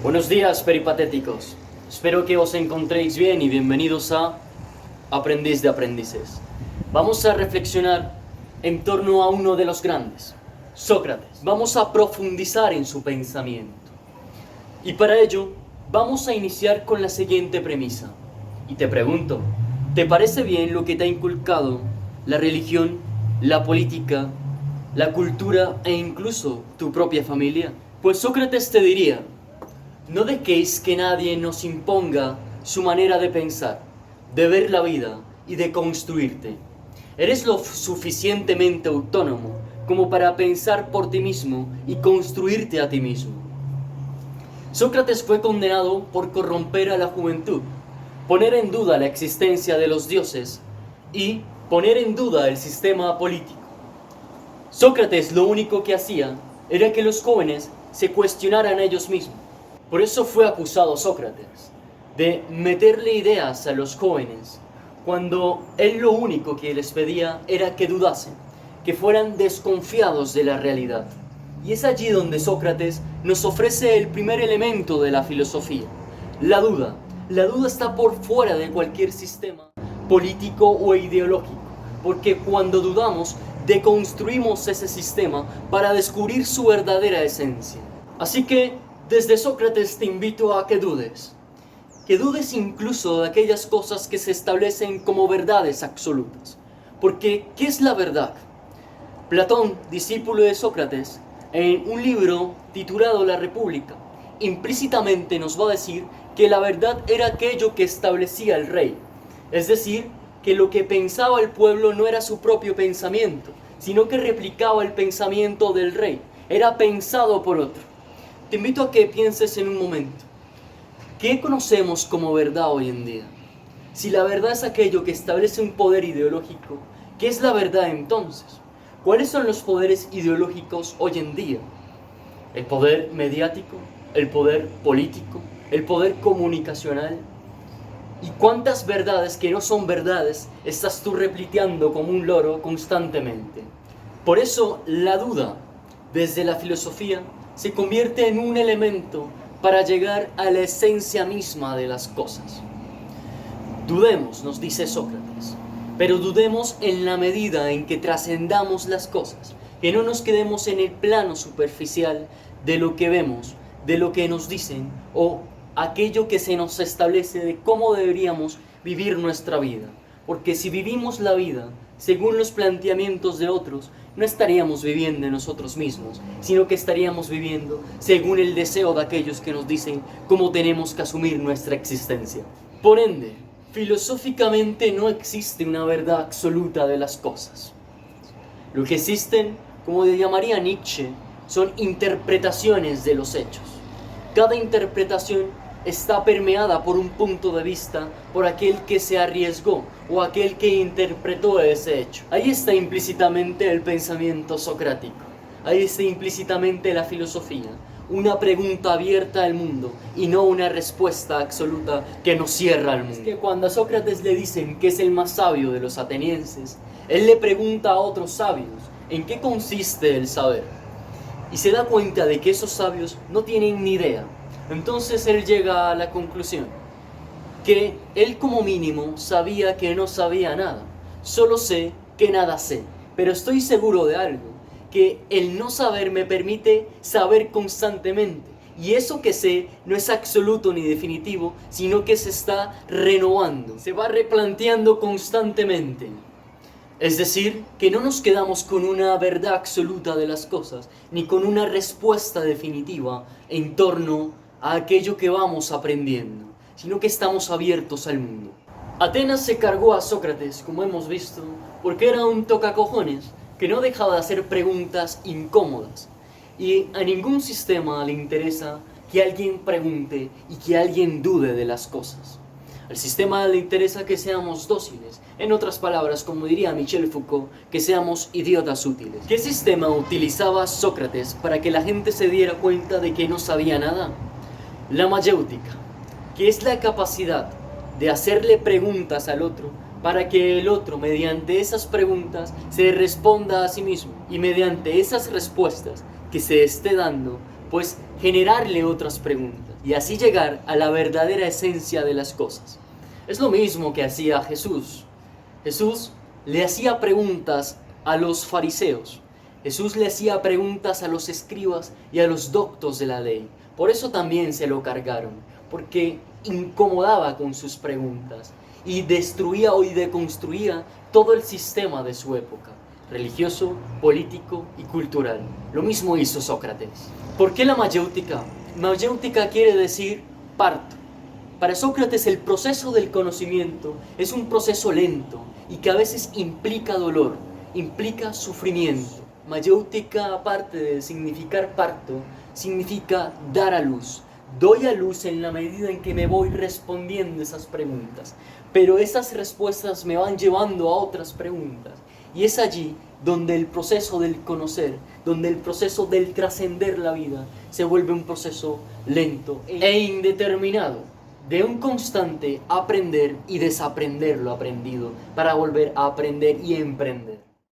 Buenos días, peripatéticos. Espero que os encontréis bien y bienvenidos a Aprendiz de Aprendices. Vamos a reflexionar en torno a uno de los grandes, Sócrates. Vamos a profundizar en su pensamiento. Y para ello, vamos a iniciar con la siguiente premisa. Y te pregunto, ¿te parece bien lo que te ha inculcado la religión, la política, la cultura e incluso tu propia familia? Pues Sócrates te diría: no dejéis que nadie nos imponga su manera de pensar, de ver la vida y de construirte. Eres lo suficientemente autónomo como para pensar por ti mismo y construirte a ti mismo. Sócrates fue condenado por corromper a la juventud, poner en duda la existencia de los dioses y poner en duda el sistema político. Sócrates lo único que hacía era que los jóvenes se cuestionaran a ellos mismos. Por eso fue acusado Sócrates de meterle ideas a los jóvenes, cuando él lo único que les pedía era que dudasen, que fueran desconfiados de la realidad. Y es allí donde Sócrates nos ofrece el primer elemento de la filosofía, la duda. La duda está por fuera de cualquier sistema político o ideológico, porque cuando dudamos, deconstruimos ese sistema para descubrir su verdadera esencia. Así que, desde Sócrates te invito a que dudes incluso de aquellas cosas que se establecen como verdades absolutas. Porque, ¿qué es la verdad? Platón, discípulo de Sócrates, en un libro titulado La República, implícitamente nos va a decir que la verdad era aquello que establecía el rey. Es decir, que lo que pensaba el pueblo no era su propio pensamiento, sino que replicaba el pensamiento del rey, era pensado por otro. Te invito a que pienses en un momento, ¿qué conocemos como verdad hoy en día? Si la verdad es aquello que establece un poder ideológico, ¿qué es la verdad entonces? ¿Cuáles son los poderes ideológicos hoy en día? ¿El poder mediático? ¿El poder político? ¿El poder comunicacional? ¿Y cuántas verdades que no son verdades estás tú replicando como un loro constantemente? Por eso la duda, desde la filosofía, se convierte en un elemento para llegar a la esencia misma de las cosas. Dudemos, nos dice Sócrates, pero dudemos en la medida en que trascendamos las cosas, que no nos quedemos en el plano superficial de lo que vemos, de lo que nos dicen o aquello que se nos establece de cómo deberíamos vivir nuestra vida. Porque si vivimos la vida según los planteamientos de otros, no estaríamos viviendo en nosotros mismos, sino que estaríamos viviendo según el deseo de aquellos que nos dicen cómo tenemos que asumir nuestra existencia. Por ende, filosóficamente no existe una verdad absoluta de las cosas. Lo que existen, como le llamaría Nietzsche, son interpretaciones de los hechos. Cada interpretación está permeada por un punto de vista, por aquel que se arriesgó o aquel que interpretó ese hecho. Ahí está implícitamente el pensamiento socrático, ahí está implícitamente la filosofía, una pregunta abierta al mundo y no una respuesta absoluta que nos cierra al mundo. Es que cuando a Sócrates le dicen que es el más sabio de los atenienses, él le pregunta a otros sabios, ¿en qué consiste el saber? Y se da cuenta de que esos sabios no tienen ni idea. Entonces él llega a la conclusión que él como mínimo sabía que no sabía nada. Solo sé que nada sé, pero estoy seguro de algo, que el no saber me permite saber constantemente. Y eso que sé no es absoluto ni definitivo, sino que se está renovando, se va replanteando constantemente. Es decir, que no nos quedamos con una verdad absoluta de las cosas, ni con una respuesta definitiva en torno a aquello que vamos aprendiendo, sino que estamos abiertos al mundo. Atenas se cargó a Sócrates, como hemos visto, porque era un tocacojones que no dejaba de hacer preguntas incómodas. Y a ningún sistema le interesa que alguien pregunte y que alguien dude de las cosas. Al sistema le interesa que seamos dóciles. En otras palabras, como diría Michel Foucault, que seamos idiotas útiles. ¿Qué sistema utilizaba Sócrates para que la gente se diera cuenta de que no sabía nada? La mayéutica, que es la capacidad de hacerle preguntas al otro para que el otro, mediante esas preguntas, se responda a sí mismo. Y mediante esas respuestas que se esté dando, pues generarle otras preguntas. y así llegar a la verdadera esencia de las cosas. Es lo mismo que hacía Jesús. Jesús le hacía preguntas a los fariseos. Jesús le hacía preguntas a los escribas y a los doctos de la ley. Por eso también se lo cargaron, porque incomodaba con sus preguntas y destruía o deconstruía todo el sistema de su época, religioso, político y cultural. Lo mismo hizo Sócrates. ¿Por qué la mayéutica? Mayéutica quiere decir parto. Para Sócrates el proceso del conocimiento es un proceso lento y que a veces implica dolor, implica sufrimiento. Mayéutica, aparte de significar parto, significa dar a luz. Doy a luz en la medida en que me voy respondiendo esas preguntas, pero esas respuestas me van llevando a otras preguntas. Y es allí donde el proceso del conocer, donde el proceso del trascender la vida se vuelve un proceso lento e indeterminado, de un constante aprender y desaprender lo aprendido para volver a aprender y emprender.